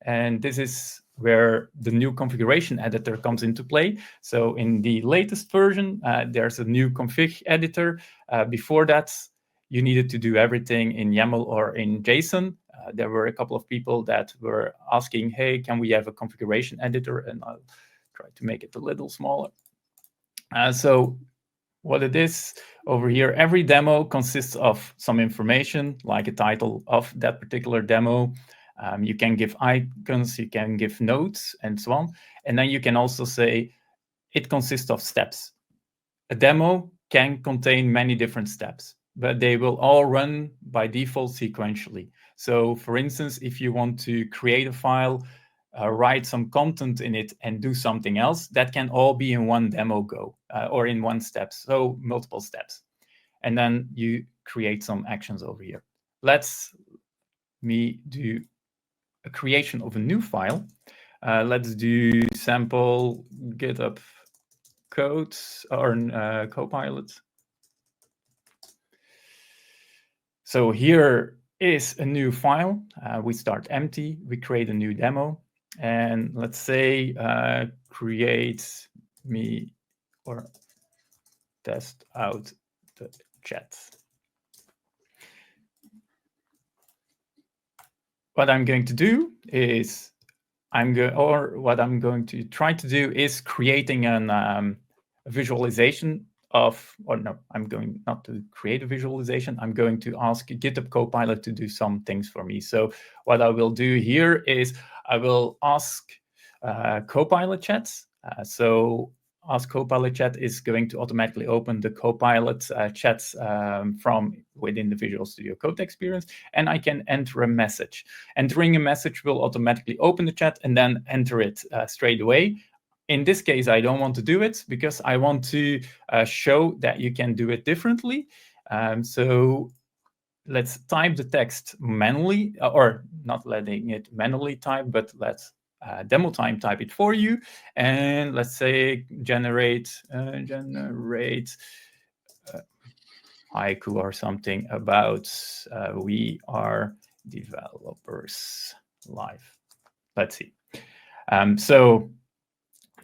And this is where the new configuration editor comes into play. So in the latest version, there's a new config editor. Before that, you needed to do everything in YAML or in JSON. There were a couple of people that were asking, hey, can we have a configuration editor? And I'll try to make it a little smaller. So what it is over here, every demo consists of some information, like a title of that particular demo. You can give icons, you can give notes, and so on. And then you can also say it consists of steps. A demo can contain many different steps, but they will all run by default sequentially. So for instance, if you want to create a file, write some content in it and do something else, that can all be in one demo go or in one step, so multiple steps. And then you create some actions over here. Let's me do a creation of a new file. Let's do sample GitHub code or Copilot. So here is a new file. We start empty. We create a new demo. And let's say create me or test out the chat. What I'm going to do is what I'm going to try to do is creating a visualization of, or no, I'm going not to create a visualization. I'm going to ask GitHub Copilot to do some things for me. So what I will do here is I will ask Copilot chats. So Ask Copilot Chat is going to automatically open the Copilot chats from within the Visual Studio Code experience, and I can enter a message. Entering a message will automatically open the chat and then enter it straight away. In this case, I don't want to do it because I want to show that you can do it differently. So let's type the text manually, or not letting it manually type, but let's demo time type it for you, and let's say generate haiku or something about we are developers live. Let's see. So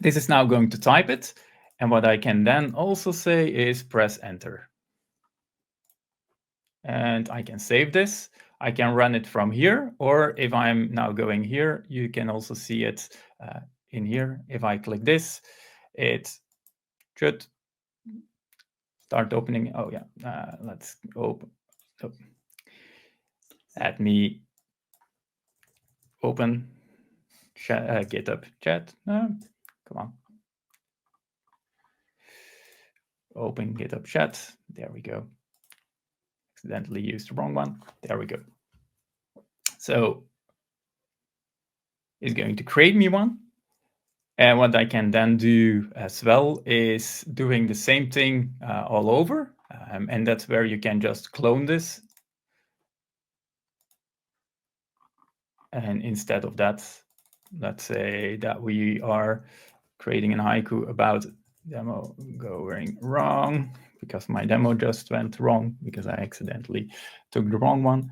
this is now going to type it, and what I can then also say is press enter, and I can save this. I can run it from here, or if I'm now going here, you can also see it in here. If I click this, it should start opening. Oh yeah, let's open. Oh. Let me open GitHub chat. Come on. Open GitHub chat. There we go. Accidentally used the wrong one. There we go. So it's going to create me one. And what I can then do as well is doing the same thing all over. And that's where you can just clone this. And instead of that, let's say that we are creating a haiku about demo going wrong, because my demo just went wrong because I accidentally took the wrong one.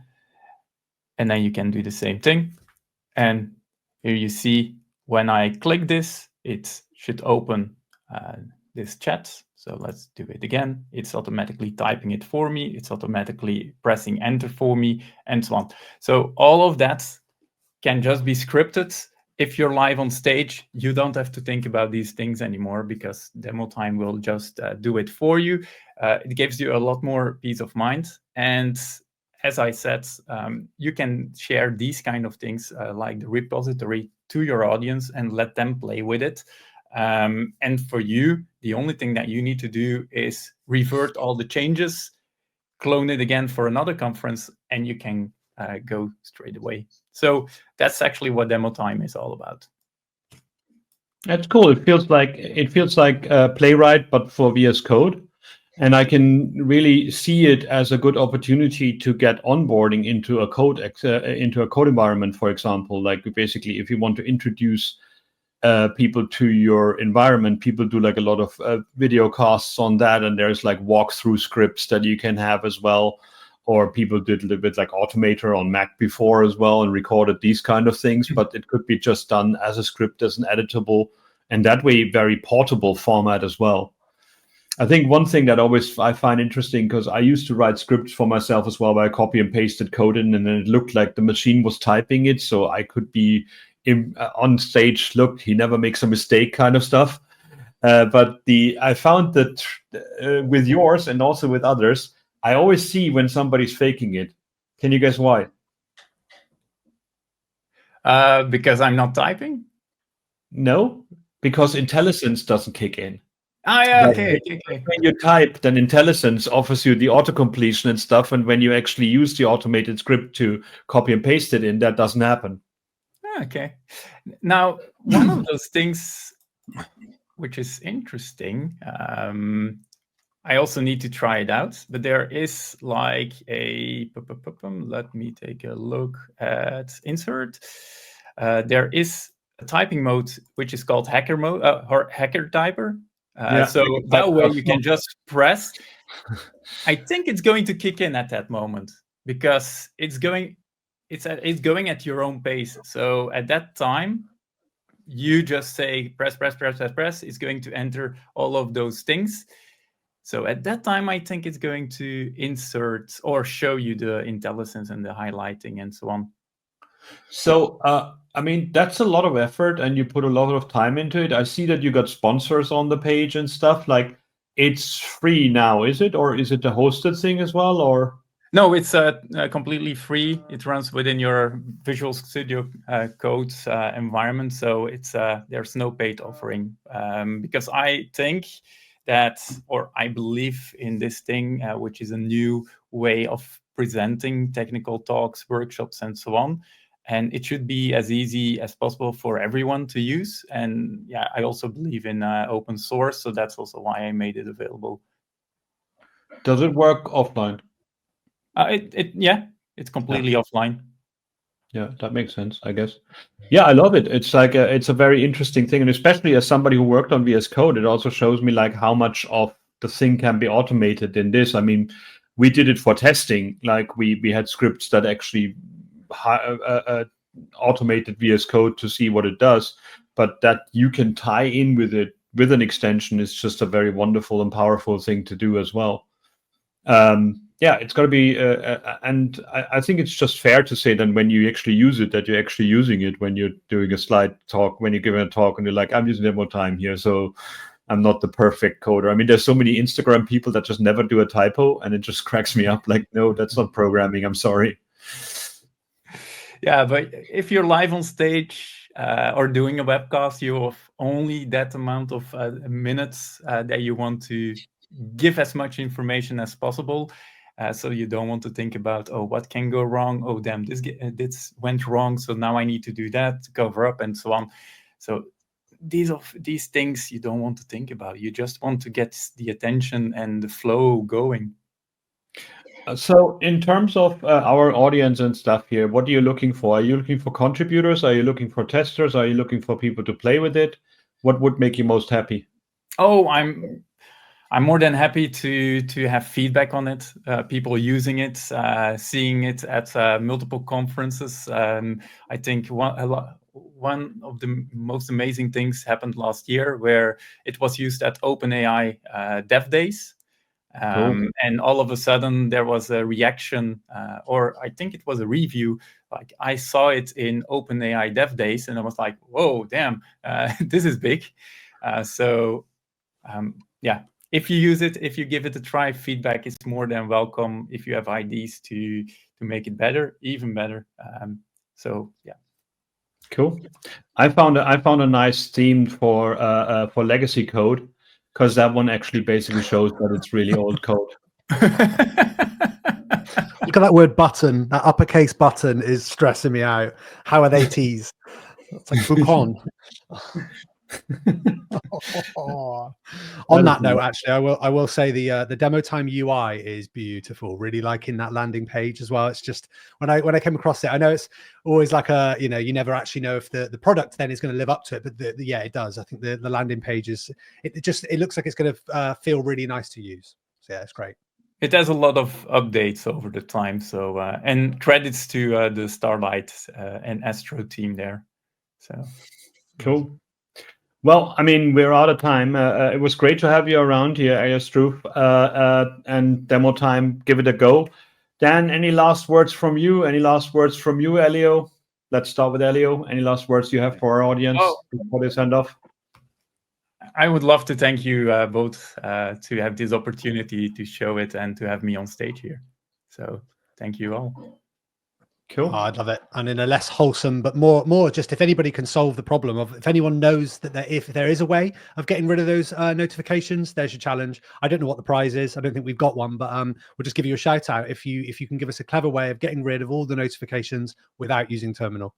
And then you can do the same thing. And here you see when I click this, it should open this chat. So let's do it again. It's automatically typing it for me. It's automatically pressing enter for me, and so on. So all of that can just be scripted. If you're live on stage, you don't have to think about these things anymore, because demo time will just do it for you. It gives you a lot more peace of mind. And as I said, you can share these kind of things like the repository to your audience and let them play with it. And for you, the only thing that you need to do is revert all the changes, clone it again for another conference, and you can go straight away. So that's actually what demo time is all about. That's cool. It feels like Playwright, but for VS Code. And I can really see it as a good opportunity to get onboarding into a code environment, for example. Like basically, if you want to introduce people to your environment, people do like a lot of video casts on that, and there's like walkthrough scripts that you can have as well. Or people did a little bit like Automator on Mac before as well and recorded these kind of things, but it could be just done as a script, as an editable, and that way very portable format as well. I think one thing that I find interesting, because I used to write scripts for myself as well, where I copy and pasted code in, and then it looked like the machine was typing it, so I could be on stage, look, he never makes a mistake kind of stuff. But I found that with yours and also with others, I always see when somebody's faking it. Can you guess why? Because I'm not typing? No, because IntelliSense doesn't kick in. Ah, yeah, okay. When you type, then IntelliSense offers you the auto-completion and stuff, and when you actually use the automated script to copy and paste it in, that doesn't happen. Okay. Now, one of those things which is interesting, I also need to try it out, but there is like let me take a look at insert. There is a typing mode which is called hacker mode or hacker typer. So that way you can just press. I think it's going to kick in at that moment, because it's going at your own pace. So at that time, you just say press. It's going to enter all of those things. So at that time, I think it's going to insert or show you the IntelliSense and the highlighting and so on. So, I mean, that's a lot of effort, and you put a lot of time into it. I see that you got sponsors on the page and stuff. Like, it's free now, is it? Or is it a hosted thing as well? Or no, it's completely free. It runs within your Visual Studio Code environment. So it's there's no paid offering, because I think that, or I believe in this thing, which is a new way of presenting technical talks, workshops, and so on. And it should be as easy as possible for everyone to use. And yeah, I also believe in open source. So that's also why I made it available. Does it work offline? It's completely offline. Yeah, that makes sense, I guess. Yeah, I love it. It's like it's a very interesting thing, and especially as somebody who worked on VS Code, it also shows me like how much of the thing can be automated in this. I mean, we did it for testing. Like we had scripts that actually automated VS Code to see what it does, but that you can tie in with it with an extension is just a very wonderful and powerful thing to do as well. Yeah, it's got to be, and I think it's just fair to say that when you actually use it, that you're actually using it when you're doing a slide talk, when you're giving a talk and you're like, I'm using demo time here, so I'm not the perfect coder. I mean, there's so many Instagram people that just never do a typo, and it just cracks me up. Like, no, that's not programming. I'm sorry. Yeah, but if you're live on stage or doing a webcast, you have only that amount of minutes that you want to give as much information as possible. So you don't want to think about, oh, what can go wrong? Oh, damn, this went wrong. So now I need to do that to cover up and so on. So these things you don't want to think about. You just want to get the attention and the flow going. So in terms of our audience and stuff here, what are you looking for? Are you looking for contributors? Are you looking for testers? Are you looking for people to play with it? What would make you most happy? Oh, I'm more than happy to have feedback on it, people using it, seeing it at multiple conferences. I think one of the most amazing things happened last year, where it was used at OpenAI Dev Days. Cool. And all of a sudden there was a reaction, or I think it was a review. Like, I saw it in OpenAI Dev Days, and I was like, "Whoa, damn, this is big!" Yeah, if you use it, if you give it a try, feedback is more than welcome. If you have ideas to make it better, even better. Yeah. Cool. I found a nice theme for legacy code, because that one actually basically shows that it's really old code. Look at that word button. That uppercase button is stressing me out. How are they T's? It's like Boucon. On that note, actually, I will say the demo time UI is beautiful. Really liking that landing page as well. It's just when I came across it, I know it's always like you never actually know if the product then is going to live up to it, but yeah, it does. I think the landing page it looks like it's going to feel really nice to use. So yeah, it's great. It has a lot of updates over the time. So and credits to the Starlight and Astro team there. So cool. Well, I mean, we're out of time. It was great to have you around here, Elio Struyf, and demo time. Give it a go. Dan, any last words from you? Any last words from you, Elio? Let's start with Elio. Any last words you have for our audience before they send off? I would love to thank you both to have this opportunity to show it and to have me on stage here. So thank you all. Cool. Oh, I'd love it. And in a less wholesome, but more just if anybody can solve the problem of, if anyone knows that if there is a way of getting rid of those notifications, there's your challenge. I don't know what the prize is. I don't think we've got one, but we'll just give you a shout out if you can give us a clever way of getting rid of all the notifications without using terminal.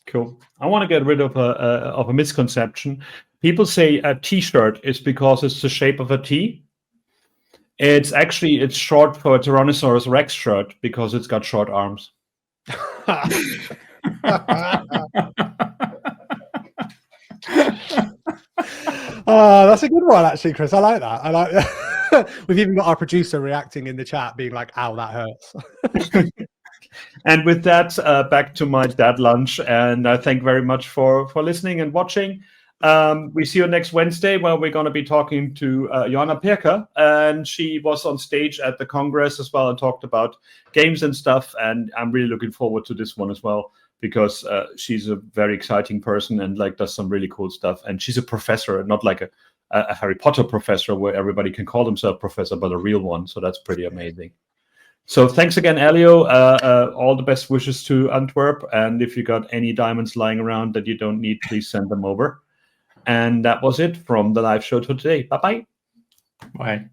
Cool. I want to get rid of a misconception. People say a T-shirt is because it's the shape of a T. It's short for a Tyrannosaurus Rex shirt because it's got short arms. That's a good one, actually, Chris. I like that. I like that. We've even got our producer reacting in the chat, being like, "Ow, that hurts." And with that, back to my dad lunch. And I thank very much for listening and watching. We see you next Wednesday, where we're going to be talking to Joanna Perker, and she was on stage at the Congress as well and talked about games and stuff. And I'm really looking forward to this one as well, because she's a very exciting person and does some really cool stuff. And she's a professor, not like a Harry Potter professor where everybody can call themselves professor, but a real one. So that's pretty amazing. So thanks again, Elio. All the best wishes to Antwerp. And if you got any diamonds lying around that you don't need, please send them over. And that was it from the live show for today. Bye-bye. Bye.